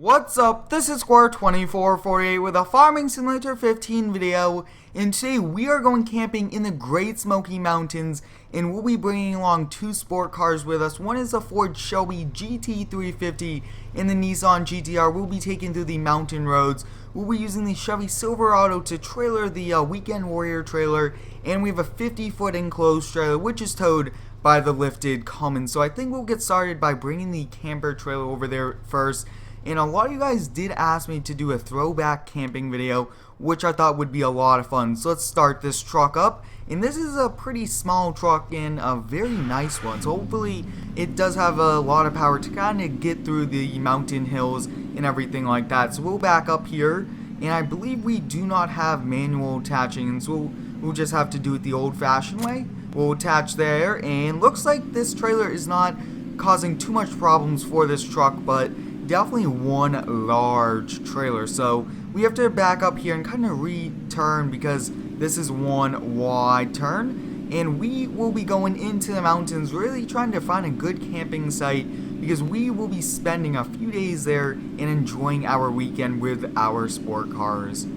What's up? This is Square2448 with a Farming Simulator 15 video, and today we are going camping in the Great Smoky Mountains, and we'll be bringing along two sport cars with us. One is the Ford Shelby GT350 and the Nissan GTR. We'll be taking through the mountain roads. We'll be using the Chevy Sliverado to trailer the Weekend Warrior trailer, and we have a 50-foot enclosed trailer which is towed by the lifted Cummins. So I think we'll get started by bringing the camper trailer over there first. And a lot of you guys did ask me to do a throwback camping video, which I thought would be a lot of fun. So let's start this truck up. And this is a pretty small truck and a very nice one. So hopefully it does have a lot of power to kind of get through the mountain hills and everything like that. So we'll back up here. And I believe we do not have manual attaching. And so we'll just have to do it the old-fashioned way. We'll attach there. And looks like this trailer is not causing too much problems for this truck, but definitely one large trailer. So we have to back up here and kind of return because this is one wide turn, and we will be going into the mountains, really trying to find a good camping site because we will be spending a few days there and enjoying our weekend with our sport cars.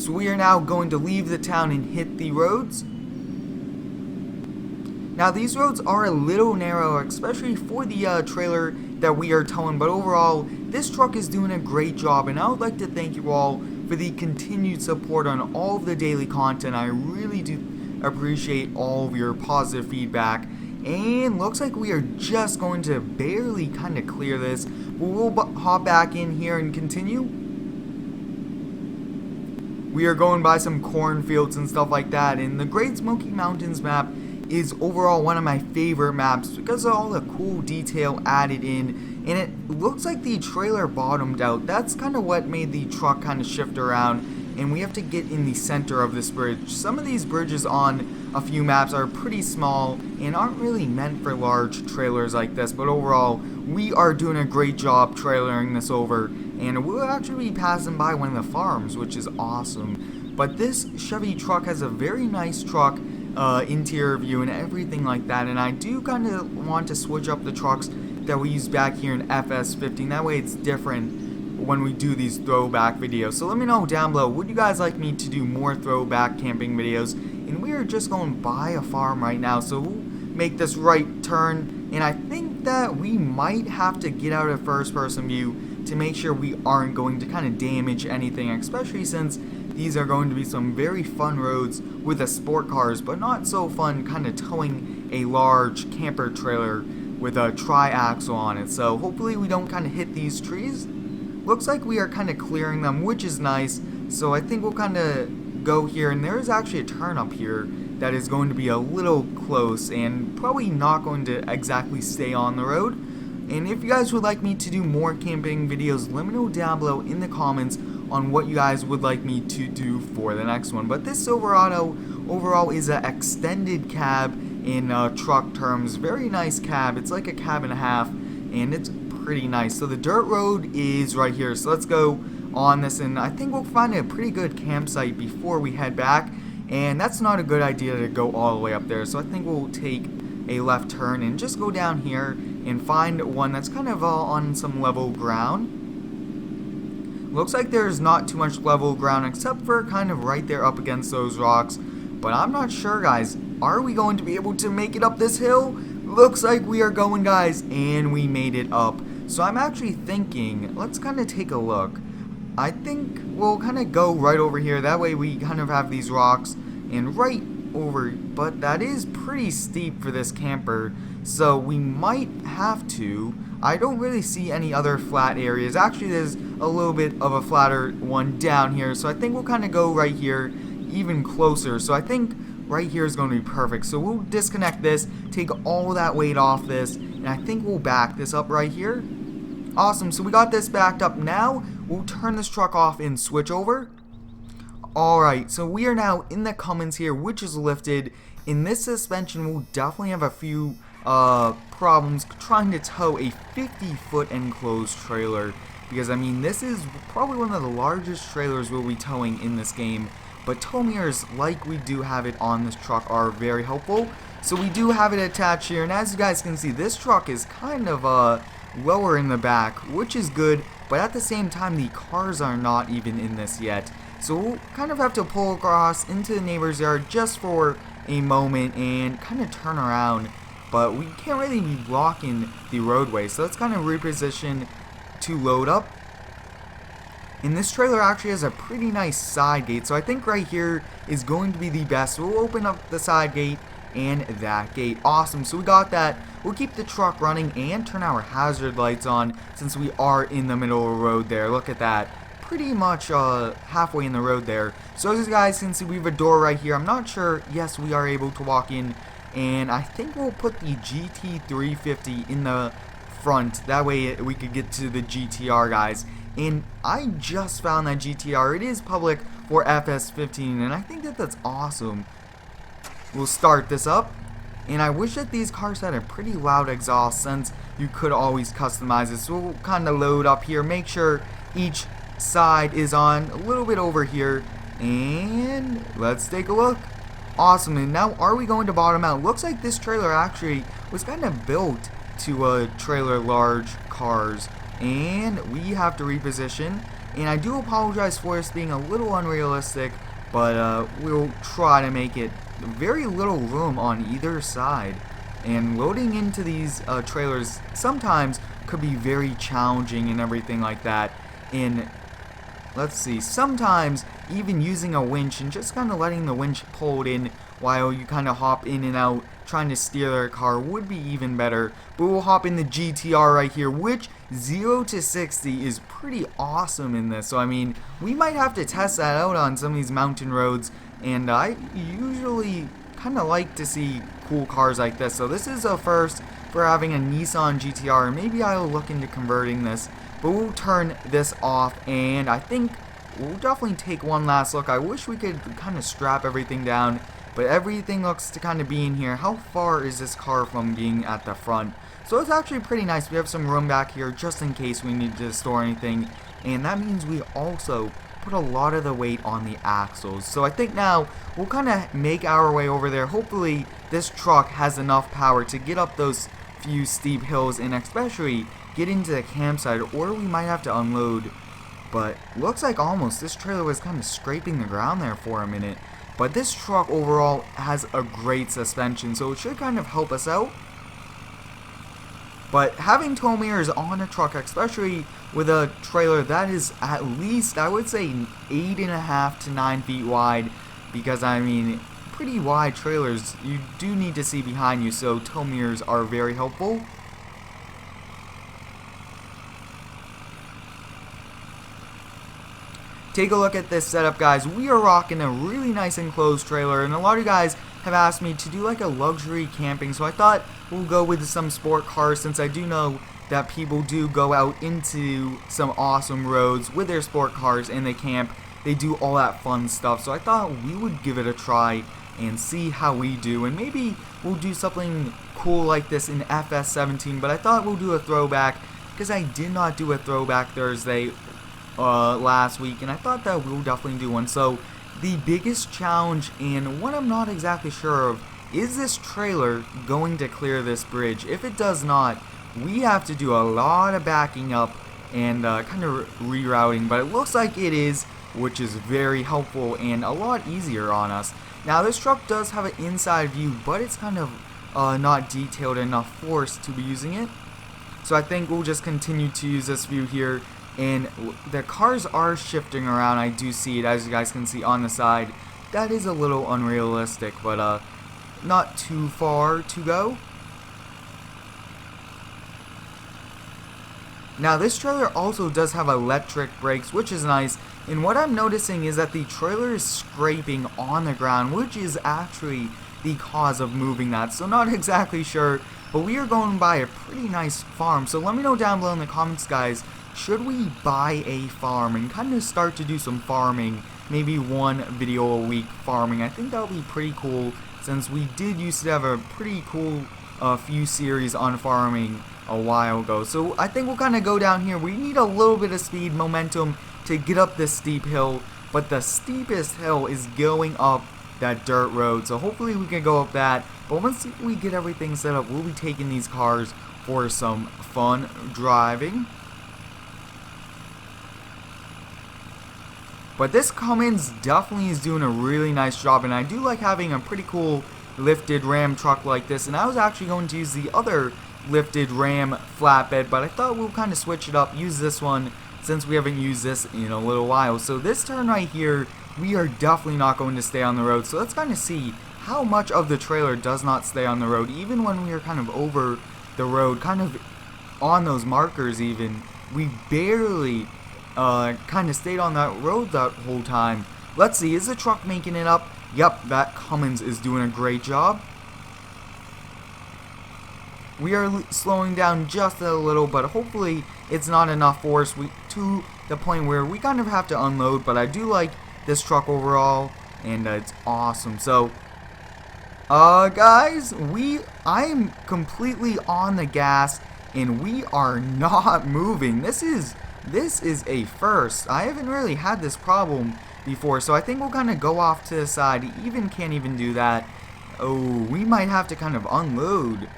So we are now going to leave the town and hit the roads. Now these roads are a little narrow, especially for the trailer that we are towing, but overall this truck is doing a great job, and I would like to thank you all for the continued support on all of the daily content. I really do appreciate all of your positive feedback, and looks like we are just going to barely kind of clear this, but we'll hop back in here and continue. We are going by some cornfields and stuff like that, and the Great Smoky Mountains map is overall one of my favorite maps because of all the cool detail added in, and it looks like the trailer bottomed out. That's kind of what made the truck kind of shift around, and we have to get in the center of this bridge. Some of these bridges on a few maps are pretty small and aren't really meant for large trailers like this, but overall we are doing a great job trailering this over, and we'll actually be passing by one of the farms, which is awesome. But this Chevy truck has a very nice truck interior view and everything like that, and I do kind of want to switch up the trucks that we use back here in FS15. That way it's different when we do these throwback videos. So let me know down below, would you guys like me to do more throwback camping videos? And we are just going by a farm right now, so we'll make this right turn, and I think that we might have to get out of first person view to make sure we aren't going to kind of damage anything, especially since these are going to be some very fun roads with the sport cars, but not so fun kind of towing a large camper trailer with a tri-axle on it. So hopefully we don't kind of hit these trees. Looks like we are kind of clearing them, which is nice. So I think we'll kind of go here, and there is actually a turn up here that is going to be a little close and probably not going to exactly stay on the road. And if you guys would like me to do more camping videos, let me know down below in the comments on what you guys would like me to do for the next one. But this Silverado overall is an extended cab in truck terms. Very nice cab. It's like a cab and a half, and it's pretty nice. So the dirt road is right here, so let's go on this, and I think we'll find a pretty good campsite before we head back, and that's not a good idea to go all the way up there. So I think we'll take a left turn and just go down here and find one that's kind of on some level ground. Looks like there's not too much level ground except for kind of right there up against those rocks, but I'm not sure, guys. Are we going to be able to make it up this hill? Looks like we are going, guys, and we made it up. So I'm actually thinking, let's kind of take a look. I think we'll kind of go right over here. That way we kind of have these rocks and right over, but that is pretty steep for this camper, so we might have to. I don't really see any other flat areas. Actually, there's a little bit of a flatter one down here, so I think we'll kind of go right here even closer. So I think right here is going to be perfect. So we'll disconnect this, take all that weight off this, and I think we'll back this up right here. Awesome, so we got this backed up. Now we'll turn this truck off and switch over. Alright, so we are now in the Cummins here, which is lifted. In this suspension, we'll definitely have a few problems trying to tow a 50-foot enclosed trailer, because I mean this is probably one of the largest trailers we'll be towing in this game, but tow mirrors like we do have it on this truck are very helpful. So we do have it attached here, and as you guys can see, this truck is kind of lower in the back, which is good, but at the same time the cars are not even in this yet. So we'll kind of have to pull across into the neighbor's yard just for a moment and kind of turn around, but we can't really be blocking the roadway, so let's kind of reposition to load up. And this trailer actually has a pretty nice side gate, so I think right here is going to be the best. We'll open up the side gate and that gate. Awesome, so we got that. We'll keep the truck running and turn our hazard lights on since we are in the middle of the road there. Look at that. Pretty much halfway in the road there. So as you guys can see, we have a door right here. I'm not sure. Yes, we are able to walk in, and I think we'll put the GT350 in the front. That way we could get to the GTR, guys. And I just found that GTR. It is public for FS15, and I think that that's awesome. We'll start this up, and I wish that these cars had a pretty loud exhaust since you could always customize it. So we'll kind of load up here, make sure each side is on a little bit over here, and let's take a look. Awesome. And now are we going to bottom out? Looks like this trailer actually was kind of built to trailer large cars, and we have to reposition, and I do apologize for this being a little unrealistic, but we'll try to make it very little room on either side. And loading into these trailers sometimes could be very challenging and everything like that. And let's see, sometimes even using a winch and just kind of letting the winch pull it in while you kind of hop in and out trying to steer their car would be even better. But we'll hop in the GTR right here, which 0 to 60 is pretty awesome in this. So I mean, we might have to test that out on some of these mountain roads, and I usually kind of like to see cool cars like this. So this is a first for having a Nissan GTR. Maybe I'll look into converting this, but we'll turn this off, and I think we'll definitely take one last look. I wish we could kind of strap everything down, but everything looks to kind of be in here. How far is this car from being at the front? So it's actually pretty nice. We have some room back here just in case we need to store anything, and that means we also put a lot of the weight on the axles. So I think now we'll kind of make our way over there. Hopefully this truck has enough power to get up those few steep hills and especially get into the campsite, or we might have to unload. But looks like almost this trailer was kind of scraping the ground there for a minute. But this truck overall has a great suspension, so it should kind of help us out. But having tow mirrors on a truck, especially with a trailer that is at least, I would say, 8.5 to 9 feet wide, because I mean, pretty wide trailers, you do need to see behind you, so tow mirrors are very helpful. Take a look at this setup, guys. We are rocking a really nice enclosed trailer, and a lot of you guys have asked me to do like a luxury camping, so I thought we'll go with some sport cars, since I do know that people do go out into some awesome roads with their sport cars and they camp. They do all that fun stuff, so I thought we would give it a try and see how we do, and maybe we'll do something cool like this in FS17, but I thought we'll do a throwback because I did not do a throwback Thursday last week, and I thought that we'll definitely do one. So the biggest challenge, and what I'm not exactly sure of, is this trailer going to clear this bridge? If it does not, we have to do a lot of backing up and kind of rerouting, but it looks like it is, which is very helpful and a lot easier on us. Now this truck does have an inside view, but it's kind of not detailed enough for us to be using it, so I think we'll just continue to use this view here. And the cars are shifting around. I do see it, as you guys can see on the side. That is a little unrealistic, but not too far to go. Now this trailer also does have electric brakes, which is nice, and what I'm noticing is that the trailer is scraping on the ground, which is actually the cause of moving that. So not exactly sure, but we are going by a pretty nice farm. So let me know down below in the comments, guys, should we buy a farm and kind of start to do some farming, maybe one video a week farming? I think that would be pretty cool, since we did used to have a pretty cool few series on farming a while ago. So I think we'll kind of go down here. We need a little bit of speed, momentum to get up this steep hill, but the steepest hill is going up that dirt road, so hopefully we can go up that. But once we get everything set up, we'll be taking these cars for some fun driving. But this Cummins definitely is doing a really nice job, and I do like having a pretty cool lifted Ram truck like this. And I was actually going to use the other lifted Ram flatbed, but I thought we'll kind of switch it up, use this one since we haven't used this in a little while. So this turn right here, we are definitely not going to stay on the road. So let's kind of see how much of the trailer does not stay on the road, even when we are kind of over the road, kind of on those markers even. We barely kind of stayed on that road that whole time. Let's see, is the truck making it up? Yep, that Cummins is doing a great job. We are slowing down just a little, but hopefully it's not enough for us to the point where we kind of have to unload. But I do like this truck overall, and it's awesome. So guys, I'm completely on the gas, and we are not moving. This is a first. I haven't really had this problem before, so I think we'll kind of go off to the side. Even can't even do that. Oh, we might have to kind of unload.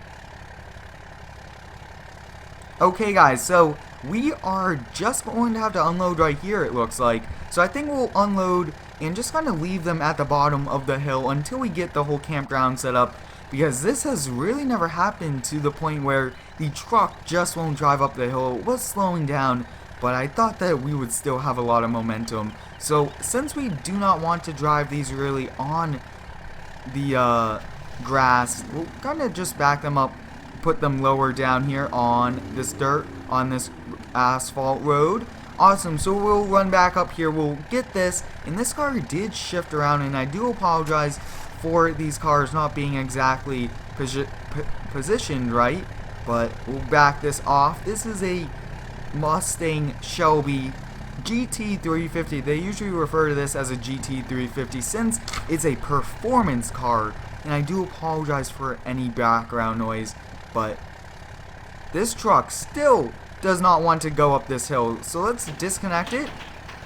Okay guys, so we are just going to have to unload right here, it looks like. So I think we'll unload and just kind of leave them at the bottom of the hill until we get the whole campground set up, because this has really never happened to the point where the truck just won't drive up the hill. It was slowing down, but I thought that we would still have a lot of momentum. So since we do not want to drive these really on the grass, we'll kind of just back them up, put them lower down here on this dirt, on this asphalt road. Awesome, so we'll run back up here, we'll get this, and this car did shift around, and I do apologize for these cars not being exactly positioned right, but we'll back this off. This is a Mustang Shelby GT350. They usually refer to this as a GT350 since it's a performance car, and I do apologize for any background noise, but this truck still does not want to go up this hill. So let's disconnect it,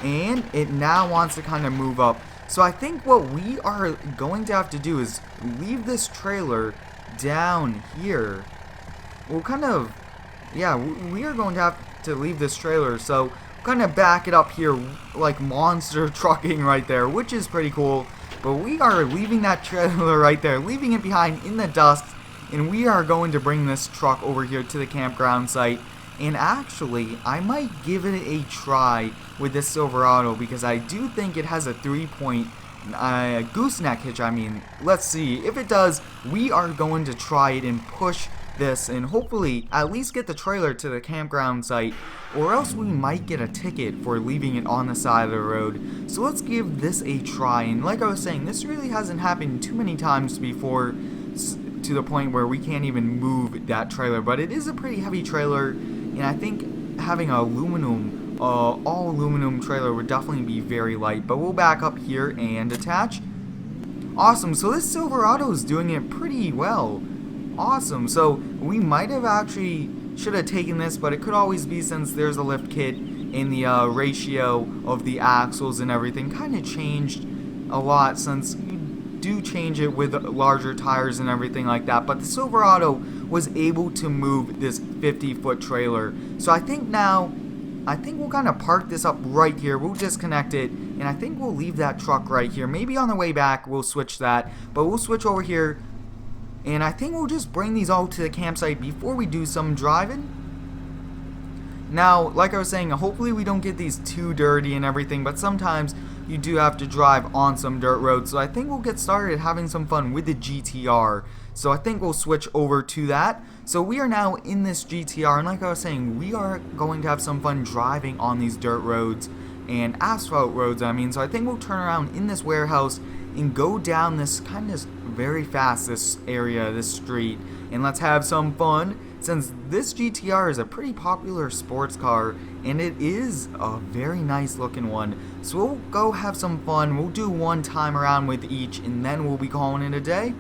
and it now wants to kind of move up. So I think what we are going to have to do is leave this trailer down here. We'll kind of, yeah, we are going to have to leave this trailer, so kind of back it up here like monster trucking right there, which is pretty cool. But we are leaving that trailer right there, leaving it behind in the dust, and we are going to bring this truck over here to the campground site. And actually, I might give it a try with this Silverado, because I do think it has a 3-point gooseneck hitch. I mean, let's see. If it does, we are going to try it and push this and hopefully at least get the trailer to the campground site, or else we might get a ticket for leaving it on the side of the road. So let's give this a try. And like I was saying, this really hasn't happened too many times before, to the point where we can't even move that trailer, but it is a pretty heavy trailer, and I think having a aluminum, all aluminum trailer would definitely be very light. But we'll back up here and attach. Awesome, so this Silverado is doing it pretty well. Awesome, so we might have actually should have taken this, but it could always be, since there's a lift kit in the ratio of the axles and everything kind of changed a lot, since do change it with larger tires and everything like that. But the Silverado was able to move this 50-foot trailer. So I think we'll kind of park this up right here. We'll disconnect it, and I think we'll leave that truck right here. Maybe on the way back we'll switch that, but we'll switch over here, and I think we'll just bring these all to the campsite before we do some driving. Now, like I was saying, hopefully we don't get these too dirty and everything, but sometimes you do have to drive on some dirt roads. So I think we'll get started having some fun with the GTR. So I think we'll switch over to that. So we are now in this GTR, and like I was saying, we are going to have some fun driving on these dirt roads and asphalt roads, I mean. So I think we'll turn around in this warehouse and go down this kind of very fast, this area, this street, and let's have some fun. Since this GTR is a pretty popular sports car, and it is a very nice looking one. So we'll go have some fun. We'll do one time around with each, and then we'll be calling it a day.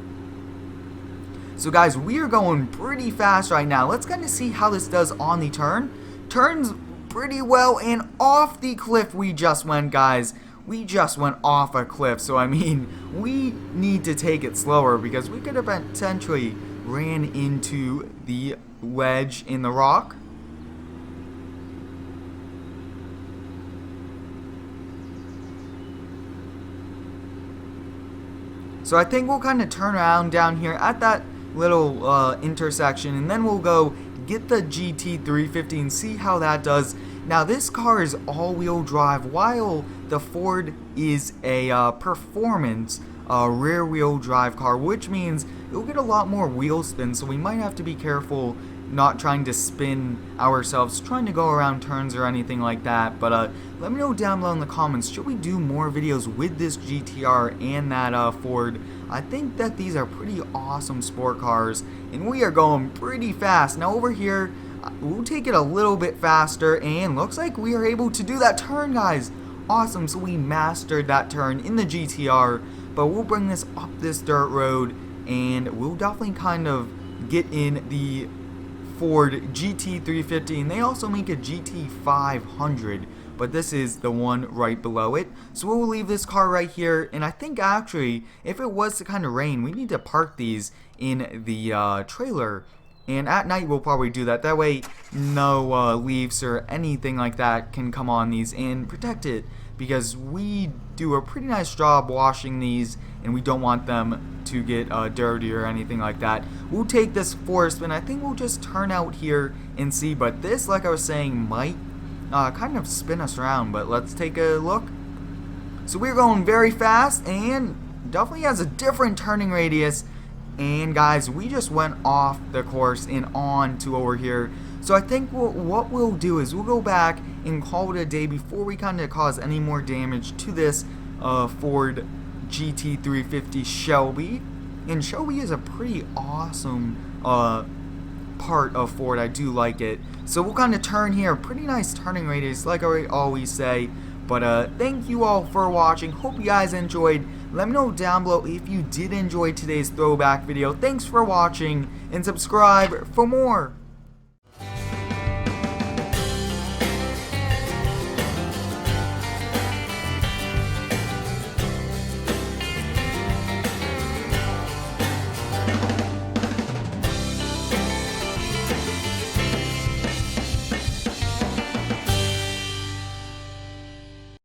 So guys, we are going pretty fast right now. Let's kind of see how this does on the turn. Turns pretty well, and off the cliff we just went, guys. We just went off a cliff, so I mean, we need to take it slower, because we could have potentially ran into the ledge in the rock. So I think we'll kind of turn around down here at that little intersection, and then we'll go get the GT350 and see how that does. Now this car is all-wheel drive, while the Ford is a performance rear-wheel drive car, which means it'll get a lot more wheel spin, so we might have to be careful not trying to spin ourselves, trying to go around turns or anything like that. But let me know down below in the comments, should we do more videos with this GTR and that Ford? I think that these are pretty awesome sport cars, and we are going pretty fast. Now over here, we'll take it a little bit faster, and looks like we are able to do that turn, guys. Awesome, so we mastered that turn in the GTR, but we'll bring this up this dirt road, and we'll definitely kind of get in the Ford GT350, and they also make a GT500, but this is the one right below it. So we'll leave this car right here, and I think actually, if it was to kind of rain, we need to park these in the trailer, and at night we'll probably do that. That way no leaves or anything like that can come on these and protect it, because we do a pretty nice job washing these, and we don't want them to get dirty or anything like that. We'll take this for a spin. I think we'll just turn out here and see, but this, like I was saying, might kind of spin us around, but let's take a look. So we're going very fast, and definitely has a different turning radius. And guys, we just went off the course and on to over here. So I think what we'll do is we'll go back and call it a day before we kind of cause any more damage to this Ford GT350 Shelby. And Shelby is a pretty awesome part of Ford. I do like it. So we'll kind of turn here. Pretty nice turning radius, like I always say. But thank you all for watching. Hope you guys enjoyed. Let me know down below if you did enjoy today's throwback video. Thanks for watching, and subscribe for more.